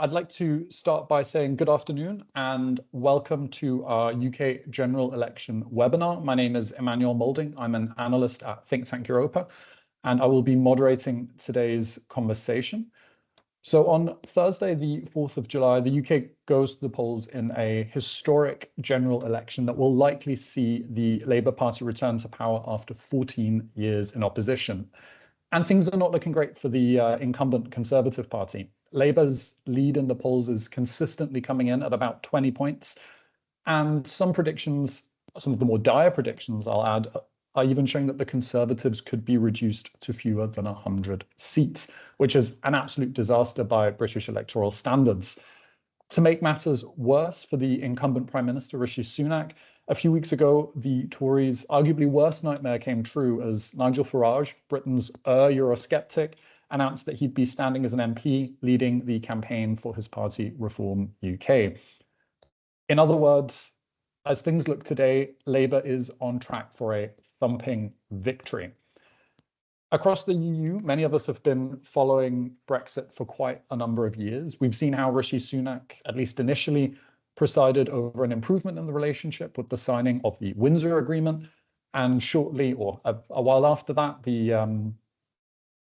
I'd like to start by saying good afternoon and welcome to our UK general election webinar. My name is Emmanuel Moulding. I'm an analyst at Tank EUROPA, and I will be moderating today's conversation. So on Thursday, the 4th of July, the UK goes to the polls in a historic general election that will likely see the Labour Party return to power after 14 years in opposition. And things are not looking great for the incumbent Conservative Party. Labour's lead in the polls is consistently coming in at about 20 points. And some predictions, some of the more dire predictions, I'll add, are even showing that the Conservatives could be reduced to fewer than 100 seats, which is an absolute disaster by British electoral standards. To make matters worse for the incumbent Prime Minister, Rishi Sunak, a few weeks ago, the Tories' arguably worst nightmare came true as Nigel Farage, Britain's Eurosceptic, announced that he'd be standing as an MP leading the campaign for his party Reform UK. In other words, as things look today, Labour is on track for a thumping victory. Across the EU, many of us have been following Brexit for quite a number of years. We've seen how Rishi Sunak, at least initially, presided over an improvement in the relationship with the signing of the Windsor Agreement, and shortly, or a while after that, the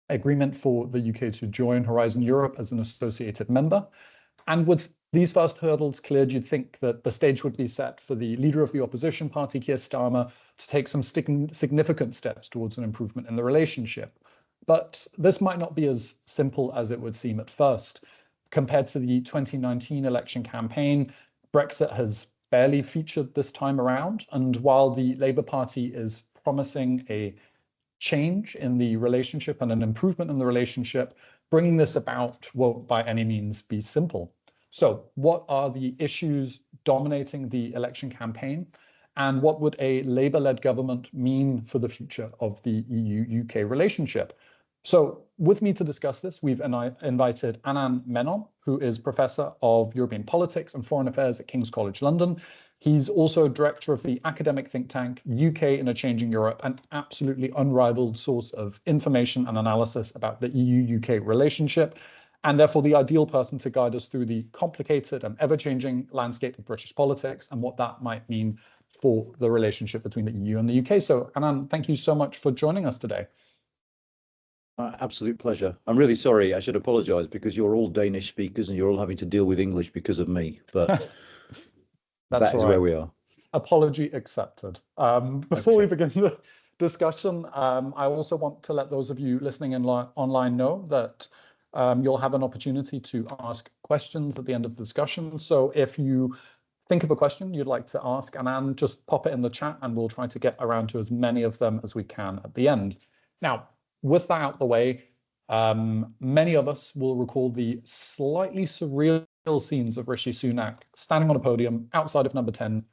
agreement for the UK to join Horizon Europe as an associated member. And with these first hurdles cleared, you'd think that the stage would be set for the leader of the opposition party, Keir Starmer, to take some significant steps towards an improvement in the relationship. But this might not be as simple as it would seem at first. Compared to the 2019 election campaign, Brexit has barely featured this time around. And while the Labour Party is promising a change in the relationship and an improvement in the relationship, bringing this about won't by any means be simple. So what are the issues dominating the election campaign? And what would a Labour-led government mean for the future of the EU-UK relationship? So with me to discuss this, we've invited Anand Menon, who is Professor of European Politics and Foreign Affairs at King's College London. He's also director of the academic think tank UK in a Changing Europe, an absolutely unrivaled source of information and analysis about the EU-UK relationship, and therefore the ideal person to guide us through the complicated and ever-changing landscape of British politics and what that might mean for the relationship between the EU and the UK. So Anand, thank you so much for joining us today. Absolute pleasure. I'm really sorry. I should apologise because you're all Danish speakers and you're all having to deal with English because of me. But that is where we are. Apology accepted. Before we begin the discussion, I also want to let those of you listening online know that you'll have an opportunity to ask questions at the end of the discussion. So if you think of a question you'd like to ask Anand, just pop it in the chat and we'll try to get around to as many of them as we can at the end. Now, with that out the way, many of us will recall the slightly surreal scenes of Rishi Sunak standing on a podium outside of Number 10,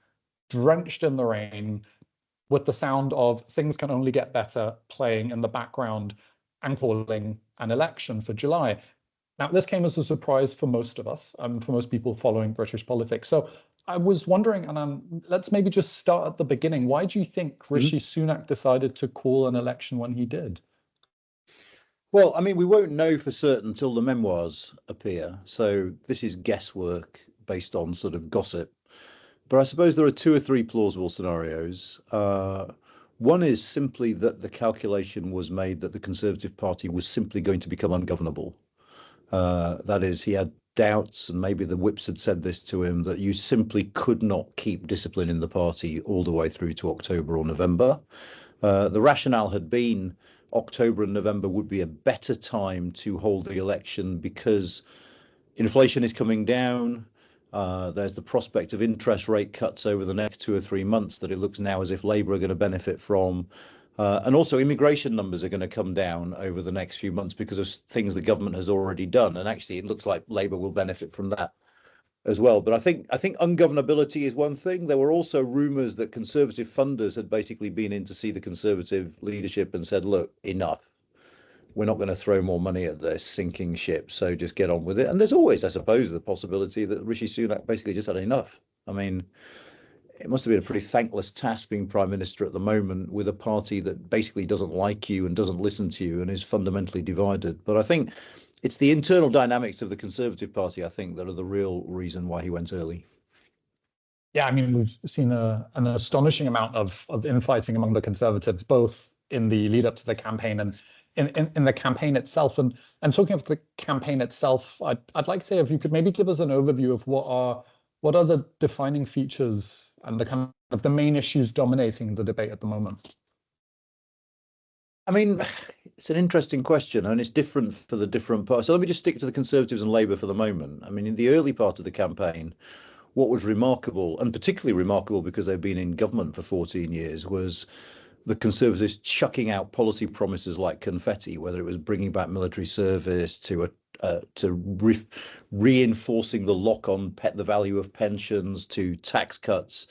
drenched in the rain, with the sound of "Things Can Only Get Better" playing in the background and calling an election for July. Now, this came as a surprise for most of us, for most people following British politics. So I was wondering, and let's maybe just start at the beginning. Why do you think Rishi Sunak decided to call an election when he did? Well, I mean, we won't know for certain until the memoirs appear. So this is guesswork based on sort of gossip. But I suppose there are two or three plausible scenarios. One is simply that the calculation was made that the Conservative Party was simply going to become ungovernable. That is, he had doubts, and maybe the whips had said this to him, that you simply could not keep discipline in the party all the way through to October or November. The rationale had been October and November would be a better time to hold the election because inflation is coming down. There's the prospect of interest rate cuts over the next 2 or 3 months that it looks now as if Labour are going to benefit from. And also immigration numbers are going to come down over the next few months because of things the government has already done. And actually, it looks like Labour will benefit from that as well. But I think ungovernability is one thing. There were also rumours that Conservative funders had basically been in to see the Conservative leadership and said, look, enough. We're not going to throw more money at this sinking ship, so just get on with it. And there's always, I suppose, the possibility that Rishi Sunak basically just had enough. I mean, it must have been a pretty thankless task being Prime Minister at the moment with a party that basically doesn't like you and doesn't listen to you and is fundamentally divided. But I think it's the internal dynamics of the Conservative Party, I think, that are the real reason why he went early. Yeah, I mean, we've seen an astonishing amount of infighting among the Conservatives, both in the lead up to the campaign and in the campaign itself. And talking of the campaign itself, I'd like to say if you could maybe give us an overview of what are the defining features and the kind of the main issues dominating the debate at the moment. I mean, it's an interesting question, and it's different for the different parts. So let me just stick to the Conservatives and Labour for the moment. I mean, in the early part of the campaign, what was remarkable, and particularly remarkable because they've been in government for 14 years, was the Conservatives chucking out policy promises like confetti, whether it was bringing back military service to reinforcing the lock on the value of pensions to tax cuts.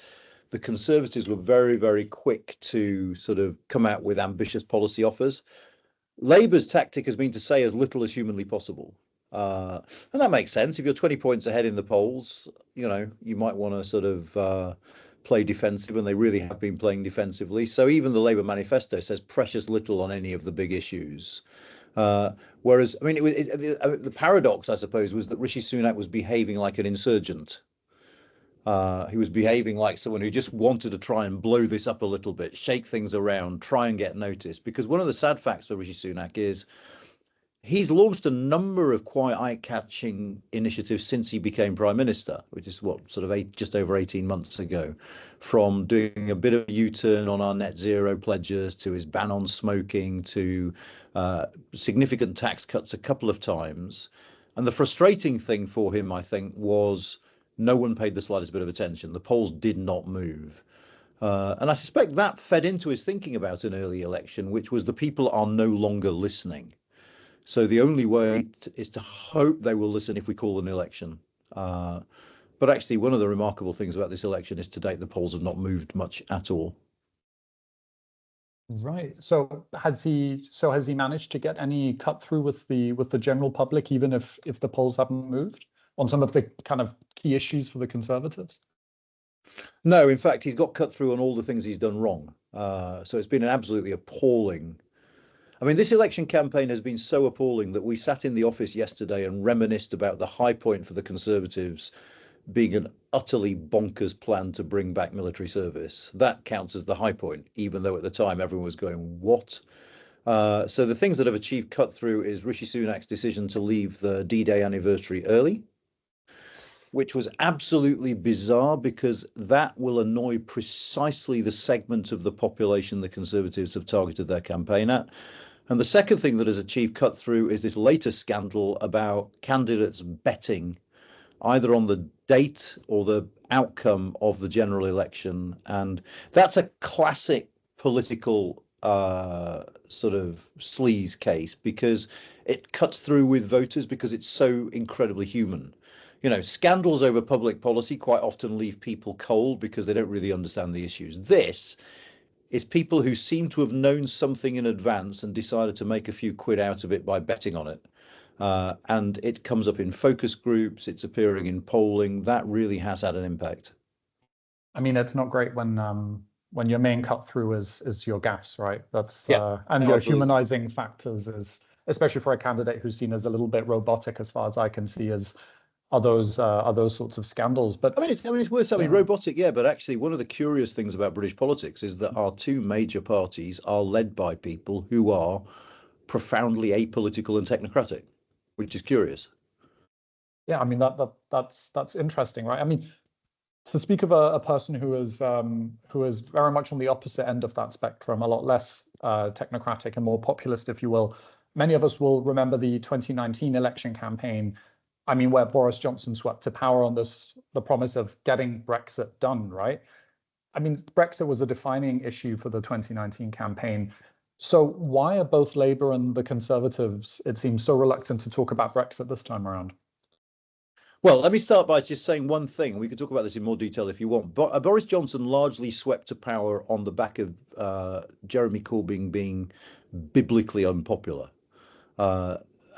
The Conservatives were very, very quick to sort of come out with ambitious policy offers. Labour's tactic has been to say as little as humanly possible. And that makes sense. If you're 20 points ahead in the polls, you might want to sort of play defensive, and they really have been playing defensively. So even the Labour manifesto says precious little on any of the big issues. Whereas, I mean, the paradox, I suppose, was that Rishi Sunak was behaving like an insurgent. He was behaving like someone who just wanted to try and blow this up a little bit, shake things around, try and get noticed. Because one of the sad facts for Rishi Sunak is he's launched a number of quite eye-catching initiatives since he became Prime Minister, which is just over 18 months ago, from doing a bit of a U-turn on our net zero pledges to his ban on smoking to significant tax cuts a couple of times. And the frustrating thing for him, I think, was no one paid the slightest bit of attention. The polls did not move. And I suspect that fed into his thinking about an early election, which was the people are no longer listening. So the only way is to hope they will listen if we call an election. But actually, one of the remarkable things about this election is to date, the polls have not moved much at all. Right. So has he managed to get any cut through with the general public, even if the polls haven't moved on some of the kind of key issues for the Conservatives? No, in fact, he's got cut through on all the things he's done wrong. So it's been an absolutely appalling. I mean, this election campaign has been so appalling that we sat in the office yesterday and reminisced about the high point for the Conservatives being an utterly bonkers plan to bring back military service. That counts as the high point, even though at the time everyone was going, what? So the things that have achieved cut through is Rishi Sunak's decision to leave the D-Day anniversary early, which was absolutely bizarre because that will annoy precisely the segment of the population the Conservatives have targeted their campaign at. And the second thing that has achieved cut through is this latest scandal about candidates betting either on the date or the outcome of the general election. And that's a classic political sort of sleaze case because it cuts through with voters because it's so incredibly human. Scandals over public policy quite often leave people cold because they don't really understand the issues. This is people who seem to have known something in advance and decided to make a few quid out of it by betting on it. And it comes up in focus groups, it's appearing in polling. That really has had an impact. I mean, it's not great when your main cut through is your gaffes, right? That's and no, your absolutely. humanizing factors is, especially for a candidate who's seen as a little bit robotic, as far as I can see, are those sorts of scandals. But it's worth saying robotic, yeah. But actually, one of the curious things about British politics is that our two major parties are led by people who are profoundly apolitical and technocratic, which is curious. Yeah, I mean that's interesting, right? I mean, to speak of a person who is very much on the opposite end of that spectrum, a lot less technocratic and more populist, if you will. Many of us will remember the 2019 election campaign. I mean, where Boris Johnson swept to power on the promise of getting Brexit done, right? I mean, Brexit was a defining issue for the 2019 campaign. So why are both Labour and the Conservatives, it seems, so reluctant to talk about Brexit this time around? Well, let me start by just saying one thing. We can talk about this in more detail if you want. But Boris Johnson largely swept to power on the back of Jeremy Corbyn being biblically unpopular.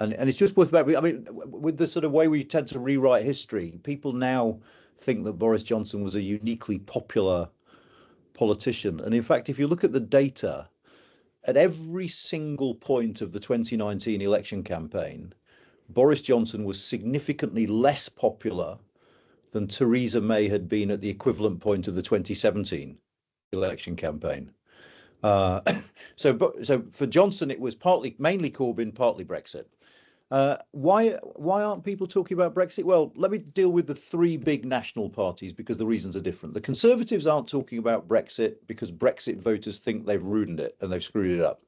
And it's just worth about. I mean, with the sort of way we tend to rewrite history, people now think that Boris Johnson was a uniquely popular politician. And in fact, if you look at the data, at every single point of the 2019 election campaign, Boris Johnson was significantly less popular than Theresa May had been at the equivalent point of the 2017 election campaign. So for Johnson, it was mainly Corbyn, partly Brexit. Why aren't people talking about Brexit? Well, let me deal with the three big national parties because the reasons are different. The Conservatives aren't talking about Brexit because Brexit voters think they've ruined it and they've screwed it up.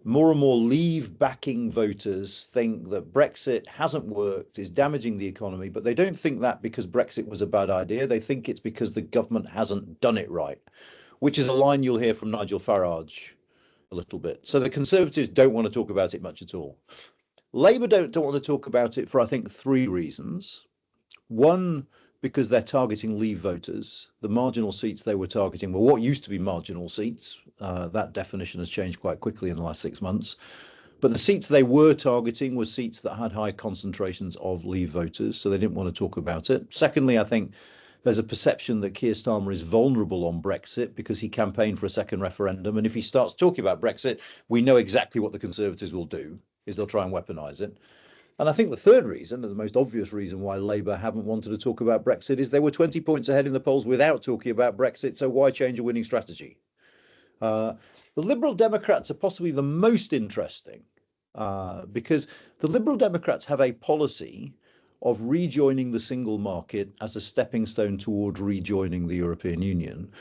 More and more Leave backing voters think that Brexit hasn't worked, is damaging the economy, but they don't think that because Brexit was a bad idea. They think it's because the government hasn't done it right, which is a line you'll hear from Nigel Farage a little bit. So the Conservatives don't want to talk about it much at all. Labour don't want to talk about it for, I think, three reasons. One, because they're targeting Leave voters. The marginal seats they were targeting were what used to be marginal seats. That definition has changed quite quickly in the last 6 months. But the seats they were targeting were seats that had high concentrations of Leave voters, so they didn't want to talk about it. Secondly, I think there's a perception that Keir Starmer is vulnerable on Brexit because he campaigned for a second referendum. And if he starts talking about Brexit, we know exactly what the Conservatives will do, is they'll try and weaponise it. And I think the third reason, and the most obvious reason why Labour haven't wanted to talk about Brexit, is they were 20 points ahead in the polls without talking about Brexit, so why change a winning strategy? The Liberal Democrats are possibly the most interesting because the Liberal Democrats have a policy of rejoining the single market as a stepping stone toward rejoining the European Union.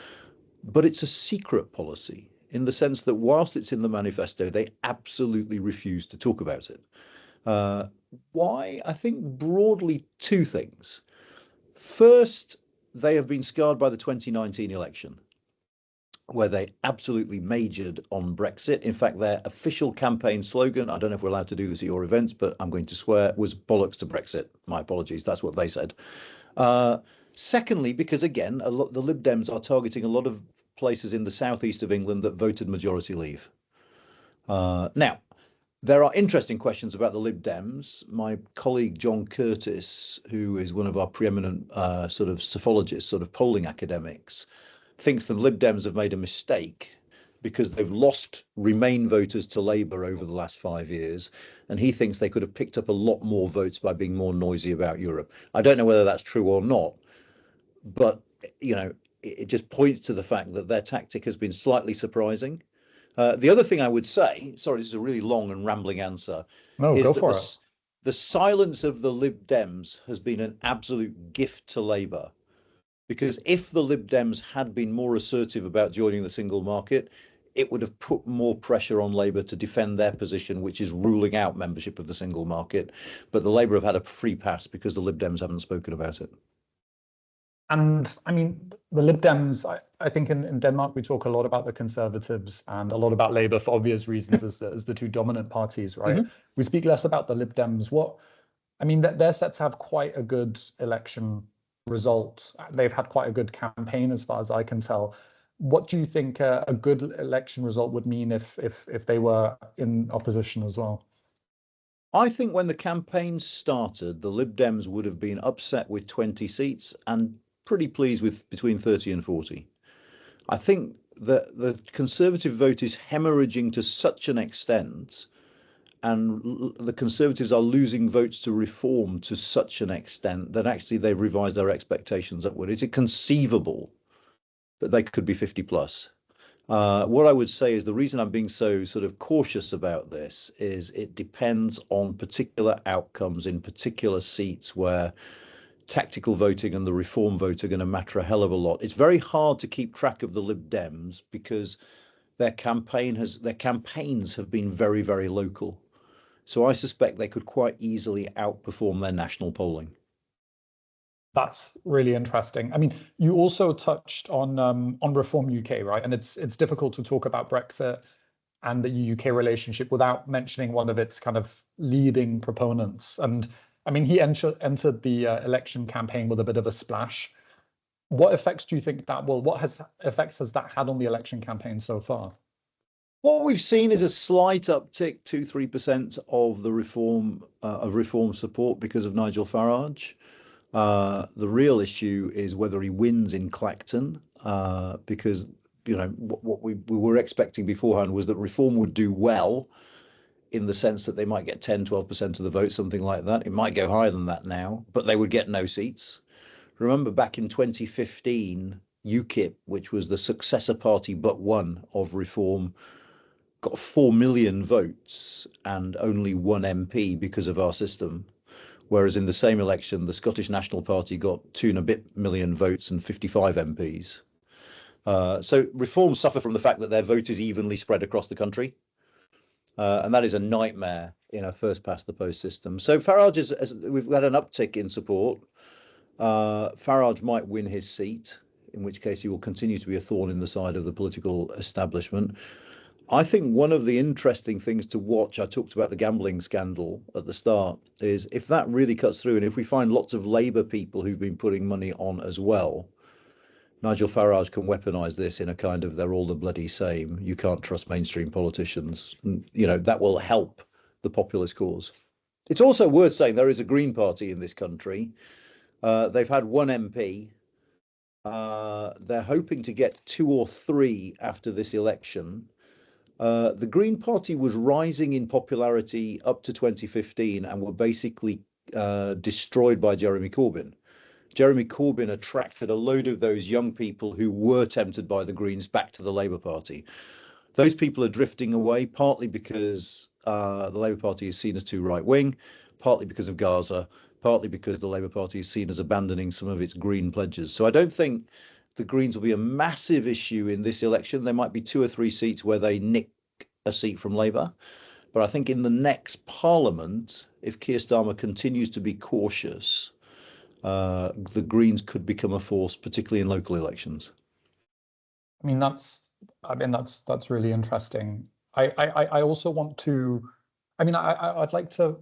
But it's a secret policy in the sense that whilst it's in the manifesto, they absolutely refuse to talk about it. Why? I think broadly two things. First, they have been scarred by the 2019 election, where they absolutely majored on Brexit. In fact, their official campaign slogan, I don't know if we're allowed to do this at your events, but I'm going to swear, was bollocks to Brexit. My apologies, that's what they said. Secondly, because again, the Lib Dems are targeting a lot of places in the southeast of England that voted majority Leave. Now, there are interesting questions about the Lib Dems. My colleague John Curtis, who is one of our preeminent sort of psephologists, sort of polling academics, thinks the Lib Dems have made a mistake because they've lost Remain voters to Labour over the last 5 years. And he thinks they could have picked up a lot more votes by being more noisy about Europe. I don't know whether that's true or not, but, you know, it just points to the fact that their tactic has been slightly surprising. The other thing I would say, sorry, this is a really long and rambling answer, is that the silence of the Lib Dems has been an absolute gift to Labour. Because if the Lib Dems had been more assertive about joining the single market, it would have put more pressure on Labour to defend their position, which is ruling out membership of the single market. But the Labour have had a free pass because the Lib Dems haven't spoken about it. And I mean, the Lib Dems, I think in Denmark, we talk a lot about the Conservatives and a lot about Labour for obvious reasons as the two dominant parties, right? Mm-hmm. We speak less about the Lib Dems. They're set to have quite a good election result. They've had quite a good campaign as far as I can tell. What do you think a good election result would mean if they were in opposition as well? I think when the campaign started, the Lib Dems would have been upset with 20 seats and pretty pleased with between 30 and 40. I think that the Conservative vote is hemorrhaging to such an extent, and the Conservatives are losing votes to Reform to such an extent that actually they've revised their expectations upward. Is it conceivable that they could be 50 plus? What I would say is the reason I'm being so sort of cautious about this is it depends on particular outcomes in particular seats where tactical voting and the Reform vote are going to matter a hell of a lot. It's very hard to keep track of the Lib Dems because their campaigns have been very, very local. So I suspect they could quite easily outperform their national polling. That's really interesting. I mean, you also touched on Reform UK, right? And it's difficult to talk about Brexit and the UK relationship without mentioning one of its kind of leading proponents. And I mean, he entered the election campaign with a bit of a splash. What effects do you think that will? Effects has that had on the election campaign so far? What we've seen is a slight uptick, 2-3% of the Reform support because of Nigel Farage. The real issue is whether he wins in Clacton, because what we were expecting beforehand was that Reform would do well in the sense that they might get 10, 12% of the vote, something like that. It might go higher than that now, but they would get no seats. Remember back in 2015, UKIP, which was the successor party but one of Reform, got 4 million votes and only one MP because of our system. Whereas in the same election, the Scottish National Party got 2 and a bit million votes and 55 MPs. So Reform suffer from the fact that their vote is evenly spread across the country. And that is a nightmare in a first past the post system. So Farage we've had an uptick in support. Farage might win his seat, in which case he will continue to be a thorn in the side of the political establishment. I think one of the interesting things to watch, I talked about the gambling scandal at the start, is if that really cuts through and if we find lots of Labour people who've been putting money on as well, Nigel Farage can weaponize this in a kind of they're all the bloody same. You can't trust mainstream politicians. You know, that will help the populist cause. It's also worth saying there is a Green Party in this country. They've had one MP. They're hoping to get 2 or 3 after this election. The Green Party was rising in popularity up to 2015 and were basically destroyed by Jeremy Corbyn. Jeremy Corbyn attracted a load of those young people who were tempted by the Greens back to the Labour Party. Those people are drifting away, partly because the Labour Party is seen as too right-wing, partly because of Gaza, partly because the Labour Party is seen as abandoning some of its green pledges. So I don't think the Greens will be a massive issue in this election. There might be 2 or 3 seats where they nick a seat from Labour. But I think in the next Parliament, if Keir Starmer continues to be cautious, the Greens could become a force, particularly in local elections. That's really interesting. I also want to, I'd like to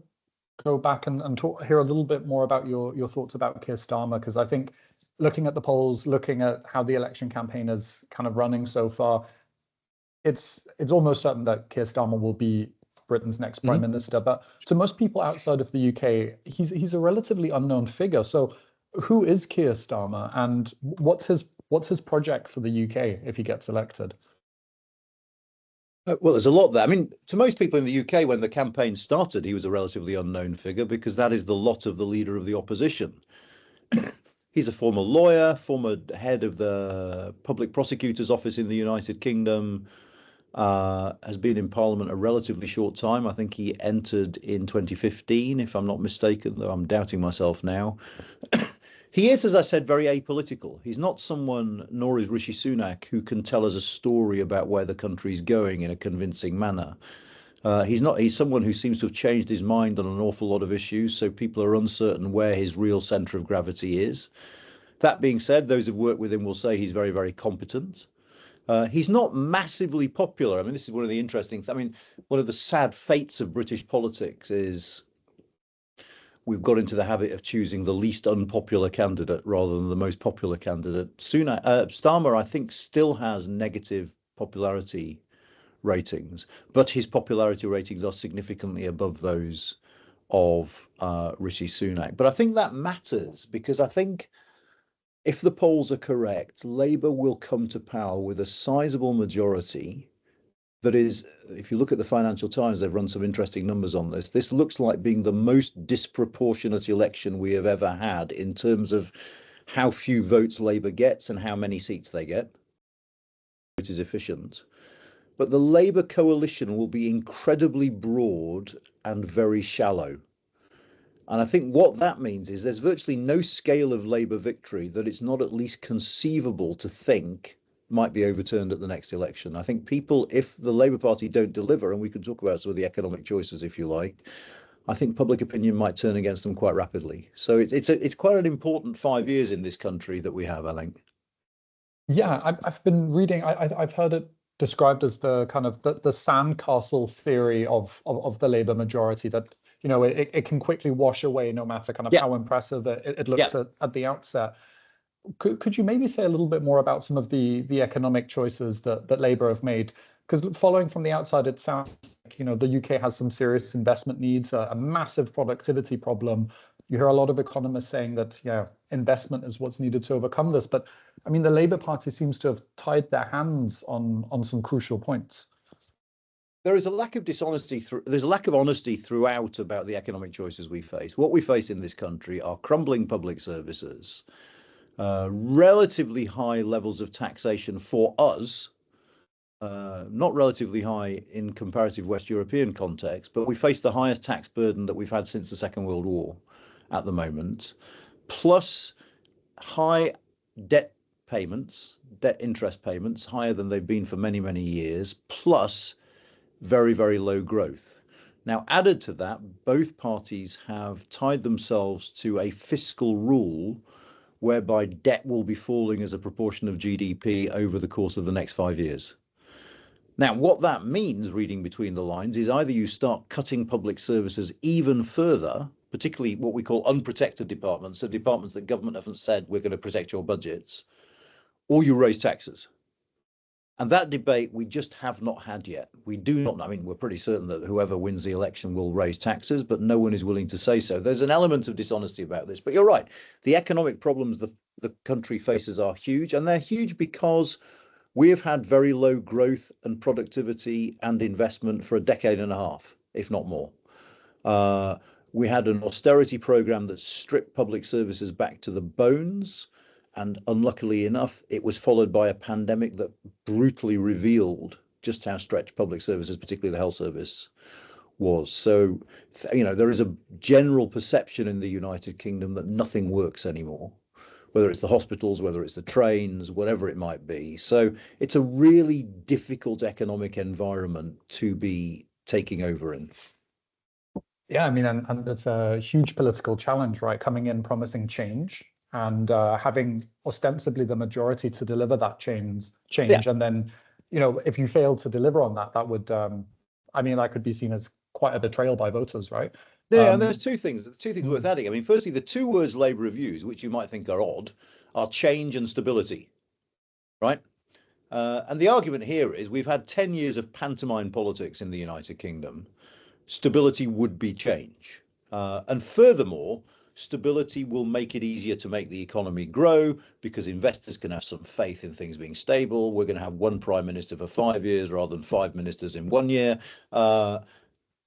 go back and hear a little bit more about your thoughts about Keir Starmer, because I think looking at the polls, looking at how the election campaign is kind of running so far, it's almost certain that Keir Starmer will be Britain's next prime minister. But to most people outside of the UK, he's a relatively unknown figure. So who is Keir Starmer, and what's his project for the UK if he gets elected? Well, there's a lot there. I mean, to most people in the UK, when the campaign started, he was a relatively unknown figure because that is the lot of the leader of the opposition. He's a former lawyer, former head of the public prosecutor's office in the United Kingdom, has been in Parliament a relatively short time. I think he entered in 2015, if I'm not mistaken, though I'm doubting myself now. He is, as I said, very apolitical. He's not someone, nor is Rishi Sunak, who can tell us a story about where the country's going in a convincing manner. He's someone who seems to have changed his mind on an awful lot of issues, so people are uncertain where his real centre of gravity is. That being said, those who've worked with him will say he's very, very competent. He's not massively popular. I mean, this is one of the interesting, one of the sad fates of British politics is we've got into the habit of choosing the least unpopular candidate rather than the most popular candidate. Starmer, I think, still has negative popularity ratings, but his popularity ratings are significantly above those of Rishi Sunak. But I think that matters because I think if the polls are correct, Labour will come to power with a sizable majority. That is, if you look at the Financial Times, they've run some interesting numbers on this. This looks like being the most disproportionate election we have ever had in terms of how few votes Labour gets and how many seats they get. It is efficient. But the Labour coalition will be incredibly broad and very shallow. And I think what that means is there's virtually no scale of Labour victory that it's not at least conceivable to think might be overturned at the next election. I think people, if the Labour Party don't deliver, and we can talk about some of the economic choices if you like, I think public opinion might turn against them quite rapidly. So it's quite an important 5 years in this country that we have, I think. Yeah, I've been reading. I've heard it described as the kind of the sandcastle theory of the Labour majority, that it can quickly wash away no matter kind of how impressive it looks at the outset. Could you maybe say a little bit more about some of the economic choices that Labour have made? Because following from the outside, it sounds like the UK has some serious investment needs, a massive productivity problem. You hear a lot of economists saying that investment is what's needed to overcome this. But I mean, the Labour Party seems to have tied their hands on some crucial points. There is a lack of dishonesty. There's a lack of honesty throughout about the economic choices we face. What we face in this country are crumbling public services, relatively high levels of taxation for us, not relatively high in comparative West European context, but we face the highest tax burden that we've had since the Second World War at the moment, plus high debt payments, debt interest payments, higher than they've been for many, many years, plus very, very low growth. Now, added to that, both parties have tied themselves to a fiscal rule whereby debt will be falling as a proportion of GDP over the course of the next 5 years. Now, what that means, reading between the lines, is either you start cutting public services even further, particularly what we call unprotected departments, so departments that government haven't said we're going to protect your budgets, or you raise taxes. And that debate we just have not had yet. We do not, I mean, we're pretty certain that whoever wins the election will raise taxes, but no one is willing to say so. There's an element of dishonesty about this, but you're right. The economic problems the country faces are huge, and they're huge because we have had very low growth and productivity and investment for a decade and a half, if not more. We had an austerity program that stripped public services back to the bones. And unluckily enough, it was followed by a pandemic that brutally revealed just how stretched public services, particularly the health service, was. So, you know, there is a general perception in the United Kingdom that nothing works anymore, whether it's the hospitals, whether it's the trains, whatever it might be. So it's a really difficult economic environment to be taking over in. Yeah, I mean, and it's a huge political challenge, right? Coming in promising change and having ostensibly the majority to deliver that change. Yeah. And then, you know, if you fail to deliver on that, that would, I mean, that could be seen as quite a betrayal by voters, right? Yeah, and there's two things worth adding. I mean, firstly, the two words Labour have used, which you might think are odd, are change and stability, right? And the argument here is we've had 10 years of pantomime politics in the United Kingdom. Stability would be change. And furthermore, stability will make it easier to make the economy grow because investors can have some faith in things being stable. We're going to have one prime minister for 5 years rather than 5 ministers in 1 year.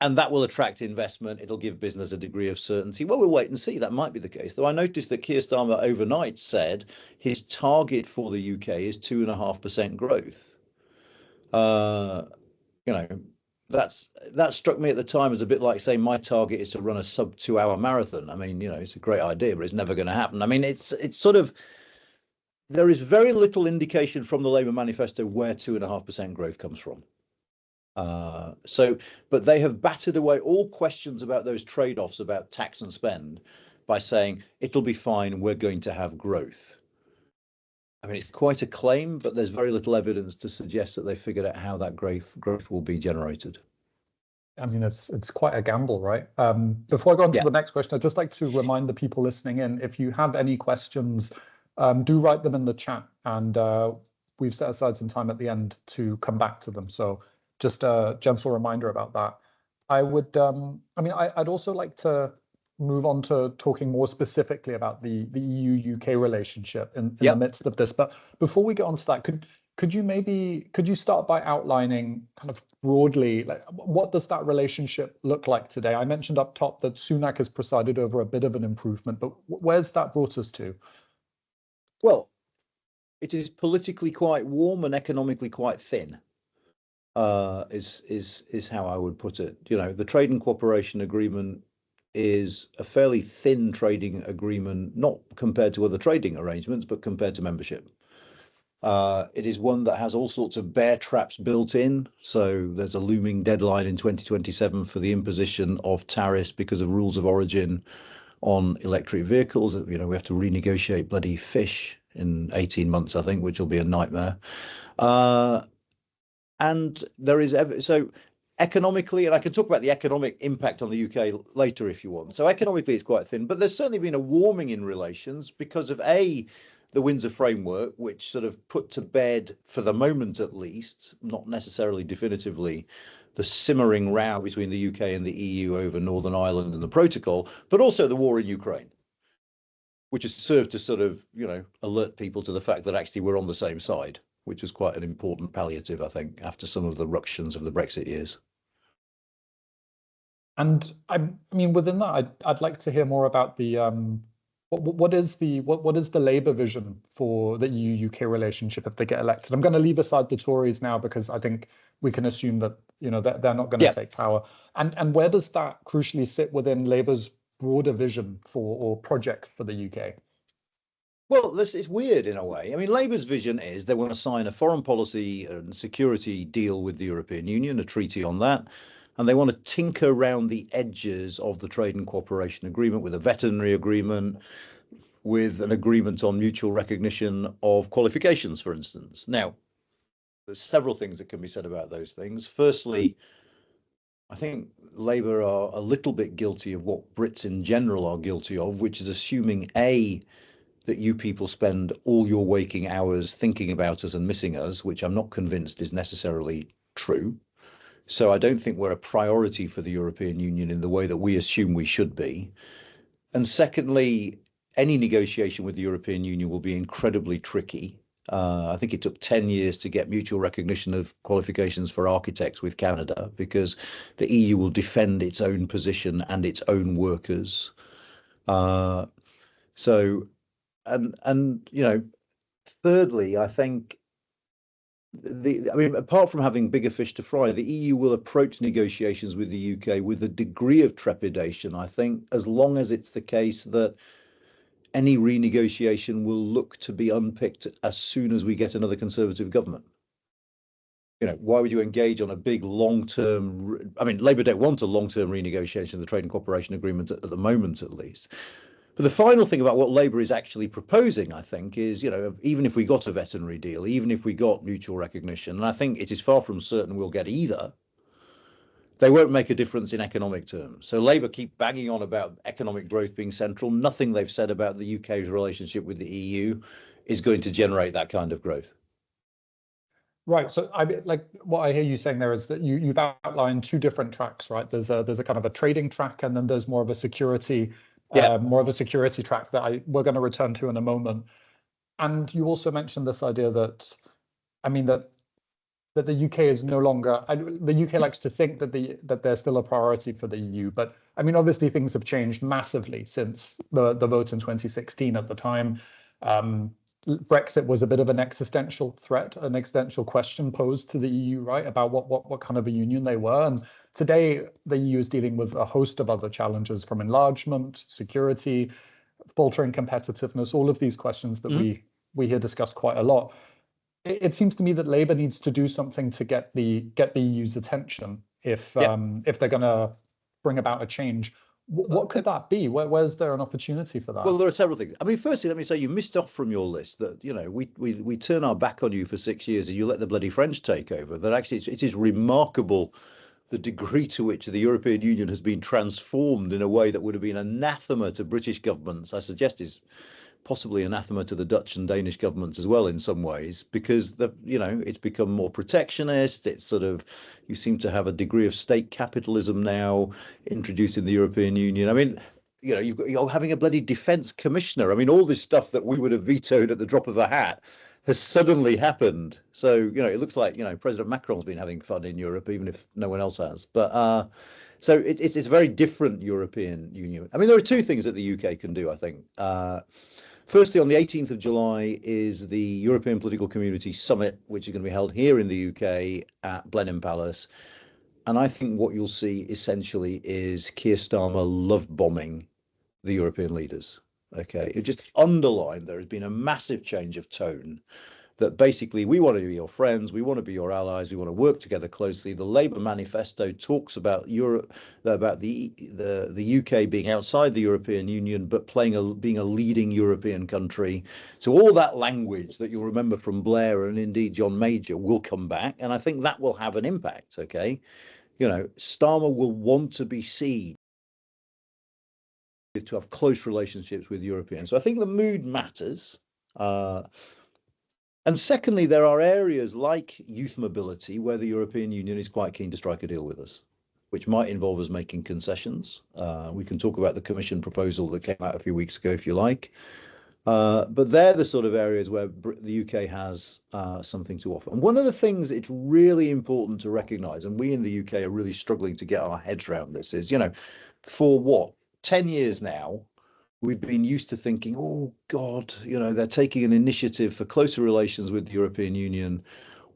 And that will attract investment. It'll give business a degree of certainty. Well, we'll wait and see. That might be the case. Though I noticed that Keir Starmer overnight said his target for the UK is 2.5% growth. You know, that struck me at the time as a bit like saying my target is to run a sub 2-hour marathon. I mean, you know, it's a great idea, but it's never going to happen. I mean, it's sort of, there is very little indication from the Labour manifesto where 2.5% growth comes from. But they have battered away all questions about those trade-offs about tax and spend by saying it'll be fine, we're going to have growth. I mean, it's quite a claim, but there's very little evidence to suggest that they figured out how that growth will be generated. I mean, it's quite a gamble, right? Before I go on to the next question, I'd just like to remind the people listening in, if you have any questions, do write them in the chat, and we've set aside some time at the end to come back to them. So just a gentle reminder about that. I would, I mean, I'd also like to move on to talking more specifically about the EU-UK relationship in the midst of this. But before we get on to that, could you start by outlining kind of broadly, like, what does that relationship look like today? I mentioned up top that Sunak has presided over a bit of an improvement, but where's that brought us to? Well, it is politically quite warm and economically quite thin. Is how I would put it. You know, the trade and cooperation agreement is a fairly thin trading agreement, not compared to other trading arrangements, but compared to membership. It is one that has all sorts of bear traps built in. So there's a looming deadline in 2027 for the imposition of tariffs because of rules of origin on electric vehicles. You know, we have to renegotiate bloody fish in 18 months, I think, which will be a nightmare. And there is so economically, and I can talk about the economic impact on the UK later if you want. So economically, it's quite thin, but there's certainly been a warming in relations because of the Windsor framework, which sort of put to bed, for the moment at least, not necessarily definitively, the simmering row between the UK and the EU over Northern Ireland and the protocol, but also the war in Ukraine, which has served to sort of, you know, alert people to the fact that actually we're on the same side. which was quite an important palliative, I think, after some of the ructions of the Brexit years. And I mean, within that, I'd like to hear more about the what is the Labour vision for the EU-UK relationship if they get elected? I'm going to leave aside the Tories now because I think we can assume that that they're not going to take power. And where does that crucially sit within Labour's broader vision for or project for the UK? Well, this is weird in a way. I mean, Labour's vision is they want to sign a foreign policy and security deal with the European Union, a treaty on that. And they want to tinker around the edges of the trade and cooperation agreement with a veterinary agreement, with an agreement on mutual recognition of qualifications, for instance. Now, there's several things that can be said about those things. Firstly, I think Labour are a little bit guilty of what Brits in general are guilty of, which is assuming, A, that you people spend all your waking hours thinking about us and missing us, which I'm not convinced is necessarily true. So I don't think we're a priority for the European Union in the way that we assume we should be. And secondly, any negotiation with the European Union will be incredibly tricky. I think it took 10 years to get mutual recognition of qualifications for architects with Canada because the EU will defend its own position and its own workers. Thirdly, I think apart from having bigger fish to fry, the EU will approach negotiations with the UK with a degree of trepidation, I think, as long as it's the case that any renegotiation will look to be unpicked as soon as we get another Conservative government. Why would you engage on a big long-term? I mean, Labour don't want a long-term renegotiation of the Trade and Cooperation Agreement at the moment, at least. But the final thing about what Labour is actually proposing, I think, is, even if we got a veterinary deal, even if we got mutual recognition, and I think it is far from certain we'll get either, they won't make a difference in economic terms. So Labour keep banging on about economic growth being central. Nothing they've said about the UK's relationship with the EU is going to generate that kind of growth. Right. So what I hear you saying there is that you've outlined two different tracks, right? There's a kind of a trading track, and then there's more of a security track that we're going to return to in a moment. And you also mentioned this idea that the UK is no longer. The UK likes to think that they're still a priority for the EU, but obviously things have changed massively since the vote in 2016. At the time, Brexit was a bit of an existential threat, an existential question posed to the EU, right, about what kind of a union they were. And today, the EU is dealing with a host of other challenges, from enlargement, security, faltering competitiveness, all of these questions that we hear discussed quite a lot. It seems to me that Labour needs to do something to get the EU's attention if they're going to bring about a change. What could that be? Where's there an opportunity for that? Well, there are several things. Firstly, let me say you missed off from your list that we turn our back on you for 6 years and you let the bloody French take over. That actually it is remarkable the degree to which the European Union has been transformed in a way that would have been anathema to British governments. I suggest is possibly anathema to the Dutch and Danish governments as well in some ways, because it's become more protectionist. It's you seem to have a degree of state capitalism now introduced in the European Union. You're having a bloody defence commissioner. All this stuff that we would have vetoed at the drop of a hat has suddenly happened. So, it looks like, President Macron's been having fun in Europe, even if no one else has. But so it's a very different European Union. There are two things that the UK can do, I think. Firstly, on the 18th of July is the European Political Community Summit, which is going to be held here in the UK at Blenheim Palace. And I think what you'll see essentially is Keir Starmer love bombing the European leaders. Okay, it just underlined there has been a massive change of tone, that basically we want to be your friends, we want to be your allies, we want to work together closely. The Labour manifesto talks about Europe, about the UK being outside the European Union, but being a leading European country. So all that language that you'll remember from Blair and indeed John Major will come back, and I think that will have an impact. Okay, Starmer will want to be seen to have close relationships with Europeans. So I think the mood matters. And secondly, there are areas like youth mobility where the European Union is quite keen to strike a deal with us, which might involve us making concessions. We can talk about the Commission proposal that came out a few weeks ago, if you like. But they're the sort of areas where the UK has something to offer. And one of the things it's really important to recognise, and we in the UK are really struggling to get our heads around this, is, for what, 10 years now, we've been used to thinking, oh God, they're taking an initiative for closer relations with the European Union.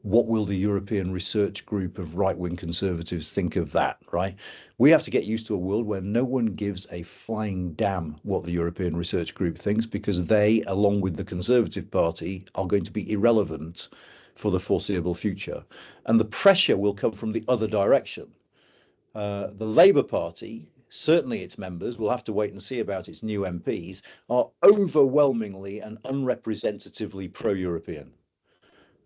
What will the European Research Group of right-wing conservatives think of that, right? We have to get used to a world where no one gives a flying damn what the European Research Group thinks, because they, along with the Conservative Party, are going to be irrelevant for the foreseeable future. And the pressure will come from the other direction. The Labour Party, certainly its members, will have to wait and see about its new MPs, are overwhelmingly and unrepresentatively pro-European.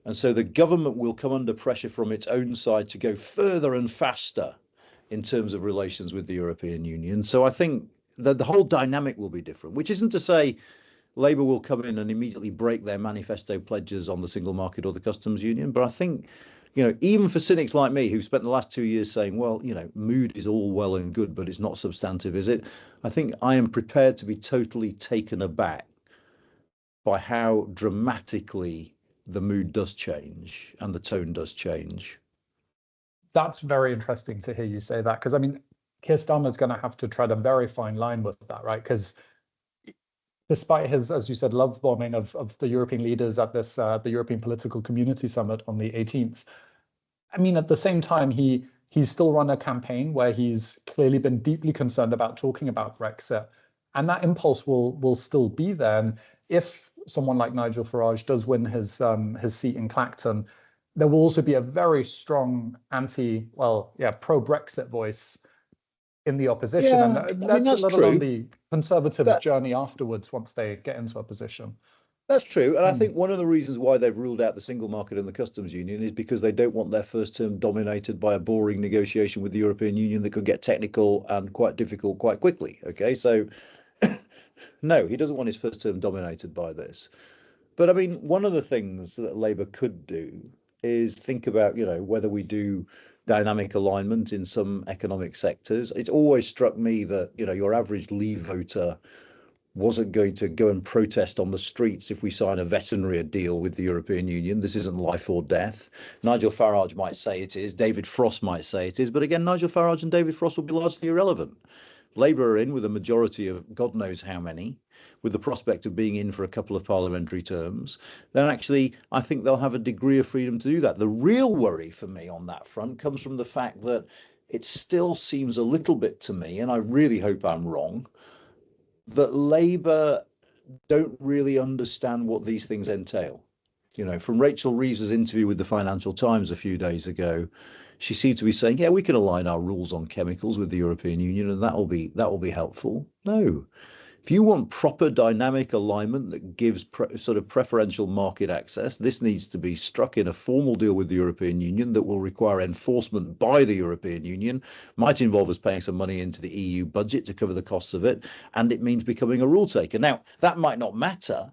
And so the government will come under pressure from its own side to go further and faster in terms of relations with the European Union. So I think that the whole dynamic will be different, which isn't to say Labour will come in and immediately break their manifesto pledges on the single market or the customs union. But I think, even for cynics like me who've spent the last 2 years saying, well, mood is all well and good, but it's not substantive, is it? I think I am prepared to be totally taken aback by how dramatically the mood does change and the tone does change. That's very interesting to hear you say that, because Keir Starmer's going to have to tread a very fine line with that, right? Because despite his, as you said, love bombing of the European leaders at this the European Political Community Summit on the 18th, at the same time, he's still run a campaign where he's clearly been deeply concerned about talking about Brexit, and that impulse will still be there. And if someone like Nigel Farage does win his seat in Clacton, there will also be a very strong pro-Brexit voice in the opposition. Yeah, and that's let true. alone the Conservatives' journey afterwards once they get into a position. That's true. And I think one of the reasons why they've ruled out the single market and the customs union is because they don't want their first term dominated by a boring negotiation with the European Union that could get technical and quite difficult quite quickly. Okay, so no, he doesn't want his first term dominated by this. But one of the things that Labour could do is think about, whether we do dynamic alignment in some economic sectors. It's always struck me that, your average Leave voter wasn't going to go and protest on the streets if we sign a veterinary deal with the European Union. This isn't life or death. Nigel Farage might say it is. David Frost might say it is. But again, Nigel Farage and David Frost will be largely irrelevant. Labour are in with a majority of God knows how many, with the prospect of being in for a couple of parliamentary terms, then actually I think they'll have a degree of freedom to do that. The real worry for me on that front comes from the fact that it still seems a little bit to me, and I really hope I'm wrong, that Labour don't really understand what these things entail. From Rachel Reeves's interview with the Financial Times a few days ago, she seemed to be saying, yeah, we can align our rules on chemicals with the European Union and that will be helpful. No. If you want proper dynamic alignment that gives sort of preferential market access, this needs to be struck in a formal deal with the European Union that will require enforcement by the European Union, might involve us paying some money into the EU budget to cover the costs of it, and it means becoming a rule taker. Now, that might not matter,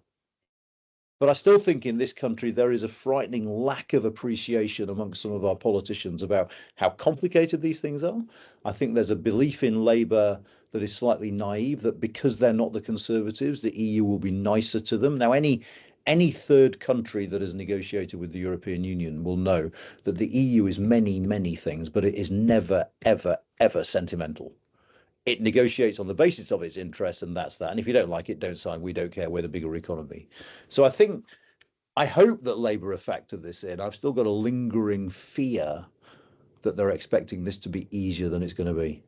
but I still think in this country there is a frightening lack of appreciation amongst some of our politicians about how complicated these things are. I think there's a belief in Labour that is slightly naive, that because they're not the Conservatives, the EU will be nicer to them. Now, any third country that has negotiated with the European Union will know that the EU is many, many things, but it is never, ever, ever sentimental. It negotiates on the basis of its interests, and that's that. And if you don't like it, don't sign. We don't care. We're the bigger economy. So I hope that Labour have factored this in. I've still got a lingering fear that they're expecting this to be easier than it's going to be.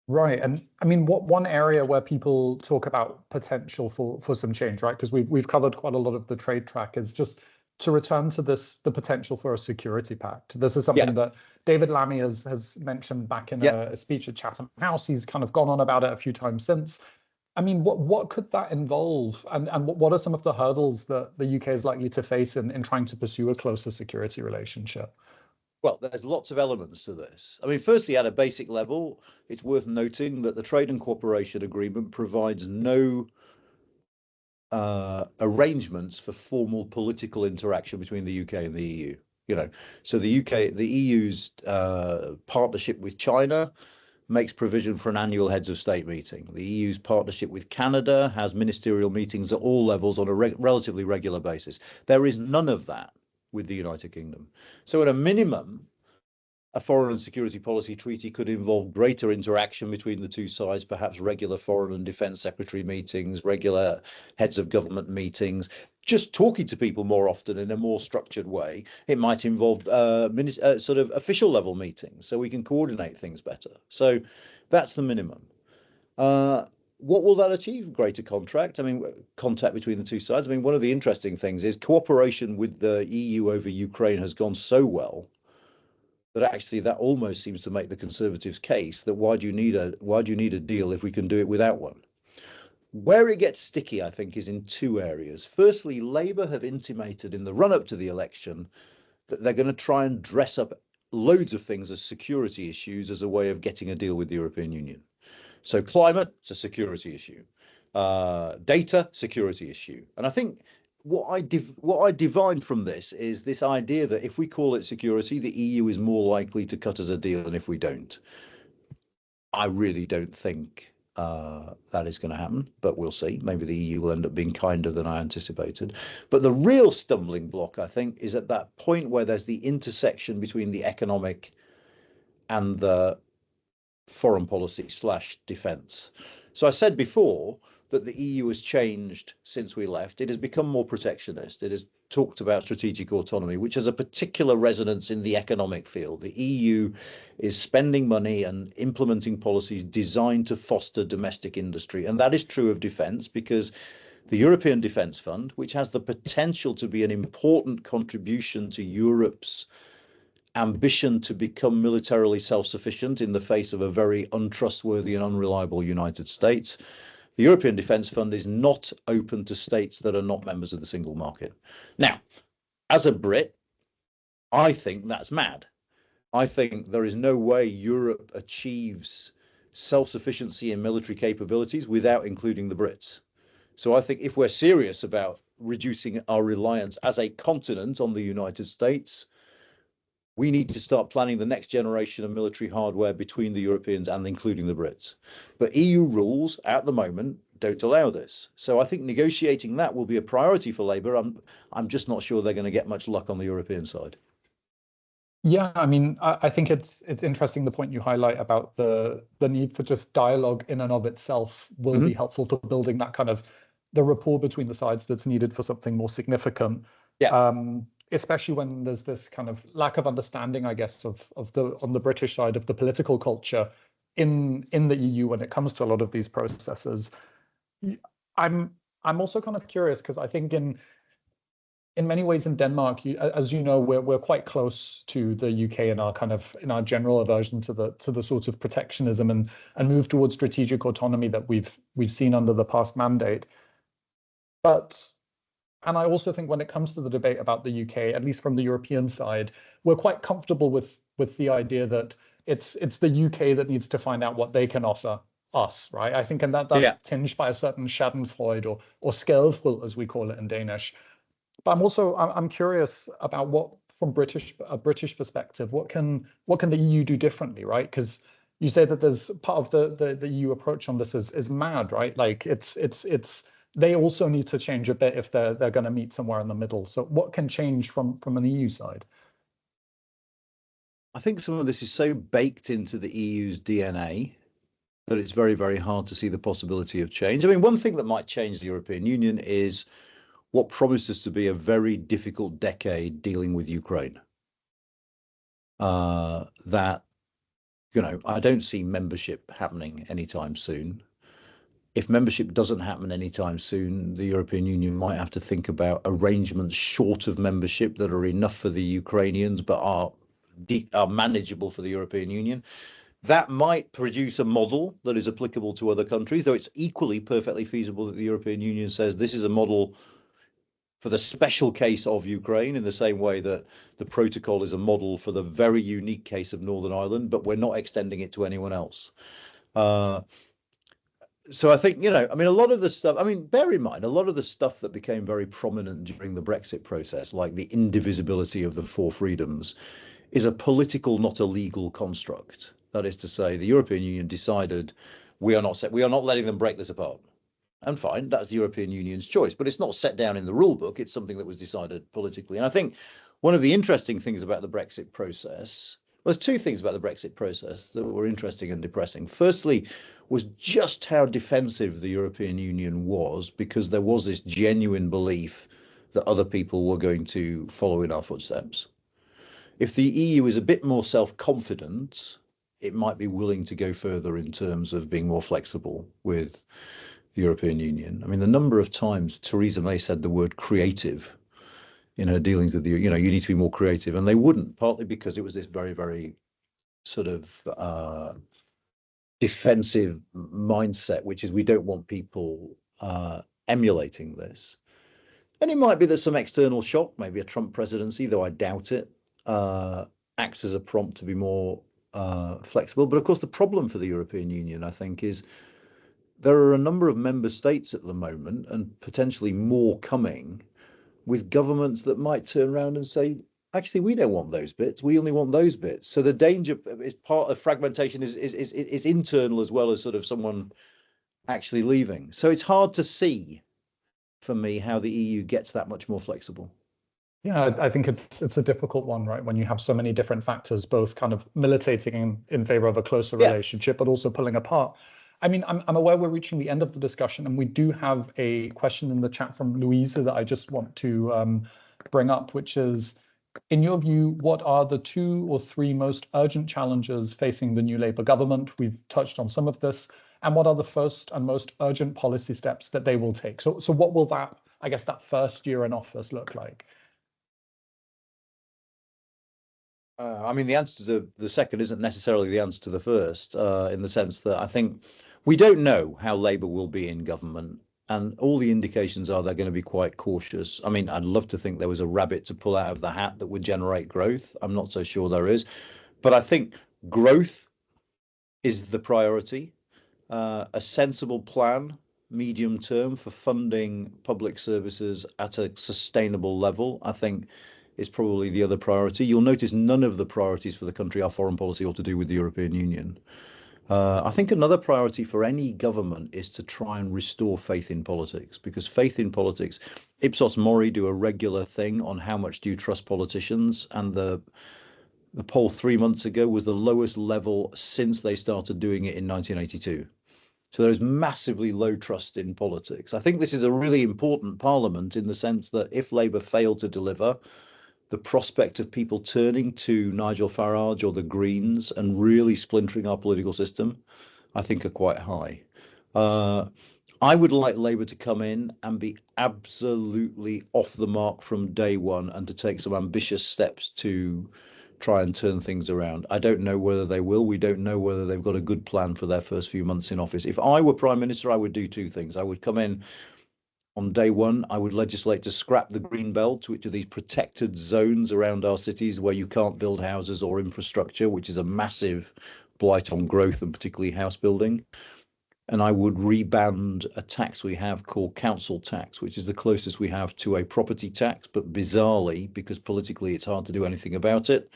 Right. And one area where people talk about potential for some change, right? Because we've covered quite a lot of the trade track, is just to return to the potential for a security pact. This is something that David Lammy has mentioned back in a speech at Chatham House. He's kind of gone on about it a few times since. What could that involve? And what are some of the hurdles that the UK is likely to face in trying to pursue a closer security relationship? Well, there's lots of elements to this. Firstly, at a basic level, it's worth noting that the Trade and Cooperation Agreement provides no arrangements for formal political interaction between the UK and the EU. So the EU's partnership with China makes provision for an annual heads of state meeting. The EU's partnership with Canada has ministerial meetings at all levels on a relatively regular basis. There is none of that with the United Kingdom. So at a minimum, a foreign and security policy treaty could involve greater interaction between the two sides, perhaps regular foreign and defence secretary meetings, regular heads of government meetings, just talking to people more often in a more structured way. It might involve sort of official level meetings so we can coordinate things better. So that's the minimum. What will that achieve? Greater contact between the two sides. I mean, one of the interesting things is cooperation with the EU over Ukraine has gone so well that actually that almost seems to make the Conservatives' case that why do you need a deal if we can do it without one? Where it gets sticky, I think, is in two areas. Firstly, Labour have intimated in the run-up to the election that they're going to try and dress up loads of things as security issues as a way of getting a deal with the European Union. So climate, it's a security issue. Data, security issue. And I think what I divine from this is this idea that if we call it security, the EU is more likely to cut us a deal than if we don't. I really don't think that is going to happen, but we'll see. Maybe the EU will end up being kinder than I anticipated. But the real stumbling block, I think, is at that point where there's the intersection between the economic and the foreign policy / defence. So I said before that the EU has changed since we left. It has become more protectionist. It has talked about strategic autonomy, which has a particular resonance in the economic field. The EU is spending money and implementing policies designed to foster domestic industry. And that is true of defence, because the European Defence Fund, which has the potential to be an important contribution to Europe's ambition to become militarily self-sufficient in the face of a very untrustworthy and unreliable United States, the European Defence Fund is not open to states that are not members of the single market. Now, as a Brit, I think that's mad. I think there is no way Europe achieves self-sufficiency in military capabilities without including the Brits. So I think if we're serious about reducing our reliance as a continent on the United States, we need to start planning the next generation of military hardware between the Europeans and including the Brits. But EU rules at the moment don't allow this. So I think negotiating that will be a priority for Labour. I'm just not sure they're going to get much luck on the European side. Yeah, I mean, I think it's interesting the point you highlight about the need for just dialogue in and of itself will be helpful for building that kind of the rapport between the sides that's needed for something more significant. Yeah. Especially when there's this kind of lack of understanding, I guess, on the British side of the political culture in the EU when it comes to a lot of these processes. I'm also kind of curious because I think in many ways in Denmark, as you know, we're quite close to the UK in our general aversion to the sort of protectionism and move towards strategic autonomy that we've seen under the past mandate. And I also think when it comes to the debate about the UK, at least from the European side, we're quite comfortable with the idea that it's the UK that needs to find out what they can offer us, right? I think, and that's tinged by a certain Schadenfreude or skælfryd, as we call it in Danish. But I'm curious about what, from a British perspective, what can the EU do differently, right? Because you say that there's part of the EU approach on this is mad, right? Like it's they also need to change a bit if they're going to meet somewhere in the middle. So what can change from an EU side? I think some of this is so baked into the EU's DNA that it's very, very hard to see the possibility of change. I mean, one thing that might change the European Union is what promises to be a very difficult decade dealing with Ukraine. I don't see membership happening anytime soon. If membership doesn't happen anytime soon, the European Union might have to think about arrangements short of membership that are enough for the Ukrainians but are manageable for the European Union. That might produce a model that is applicable to other countries, though it's equally perfectly feasible that the European Union says this is a model for the special case of Ukraine, in the same way that the protocol is a model for the very unique case of Northern Ireland, but we're not extending it to anyone else. So I think, a lot of the stuff, bear in mind, a lot of the stuff that became very prominent during the Brexit process, like the indivisibility of the four freedoms, is a political, not a legal construct. That is to say, the European Union decided we are not letting them break this apart. And fine, that's the European Union's choice, but it's not set down in the rule book. It's something that was decided politically. And I think one of the interesting things about the Brexit process, well, there's two things about the Brexit process that were interesting and depressing. Firstly, was just how defensive the European Union was, because there was this genuine belief that other people were going to follow in our footsteps. If the EU is a bit more self-confident, it might be willing to go further in terms of being more flexible with the European Union. I mean, the number of times Theresa May said the word creative in her dealings with you need to be more creative, and they wouldn't, partly because it was this very, very sort of defensive mindset, which is we don't want people emulating this. And it might be that some external shock, maybe a Trump presidency, though I doubt it, acts as a prompt to be more flexible. But of course, the problem for the European Union, I think, is there are a number of member states at the moment, and potentially more coming, with governments that might turn around and say, actually, we don't want those bits. We only want those bits. So the danger is part of fragmentation is internal as well as sort of someone actually leaving. So it's hard to see for me how the EU gets that much more flexible. Yeah, I think it's a difficult one, right? When you have so many different factors, both kind of militating in favor of a closer relationship, but also pulling apart. I mean, I'm aware we're reaching the end of the discussion, and we do have a question in the chat from Louisa that I just want to bring up, which is, in your view, what are the 2 or 3 most urgent challenges facing the new Labour government? We've touched on some of this. And what are the first and most urgent policy steps that they will take? So what will that, I guess, that first year in office look like? I mean, the answer to the second isn't necessarily the answer to the first, in the sense that I think we don't know how Labour will be in government, and all the indications are they're going to be quite cautious. I mean, I'd love to think there was a rabbit to pull out of the hat that would generate growth. I'm not so sure there is, but I think growth is the priority. A sensible plan, medium term, for funding public services at a sustainable level, I think, is probably the other priority. You'll notice none of the priorities for the country are foreign policy or to do with the European Union. I think another priority for any government is to try and restore faith in politics, because faith in politics, Ipsos Mori do a regular thing on how much do you trust politicians, and the poll 3 months ago was the lowest level since they started doing it in 1982. So there's massively low trust in politics. I think this is a really important parliament in the sense that if Labour fail to deliver, the prospect of people turning to Nigel Farage or the Greens and really splintering our political system, I think, are quite high. I would like Labour to come in and be absolutely off the mark from day one, and to take some ambitious steps to try and turn things around. I don't know whether they will. We don't know whether they've got a good plan for their first few months in office. If I were Prime Minister, I would do 2 things. I would come in on day one. I would legislate to scrap the green belt, which are these protected zones around our cities where you can't build houses or infrastructure, which is a massive blight on growth and particularly house building. And I would reband a tax we have called council tax, which is the closest we have to a property tax, but bizarrely, because politically it's hard to do anything about it,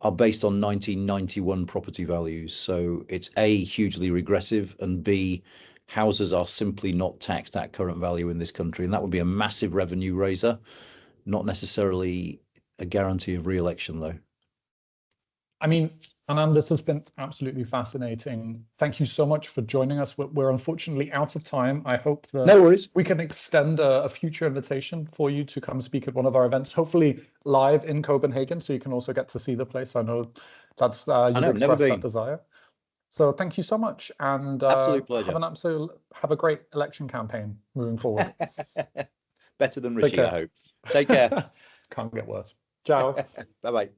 are based on 1991 property values. So it's A, hugely regressive, and B, houses are simply not taxed at current value in this country. And that would be a massive revenue raiser, not necessarily a guarantee of re-election, though. I mean, Anand, this has been absolutely fascinating. Thank you so much for joining us. We're unfortunately out of time. I hope that no worries. We can extend a future invitation for you to come speak at one of our events, hopefully live in Copenhagen, so you can also get to see the place. I know that's you've expressed that desire. So thank you so much, and absolute pleasure. Have a great election campaign moving forward. Better than Rishi, I hope. Take care. Can't get worse. Ciao. Bye-bye.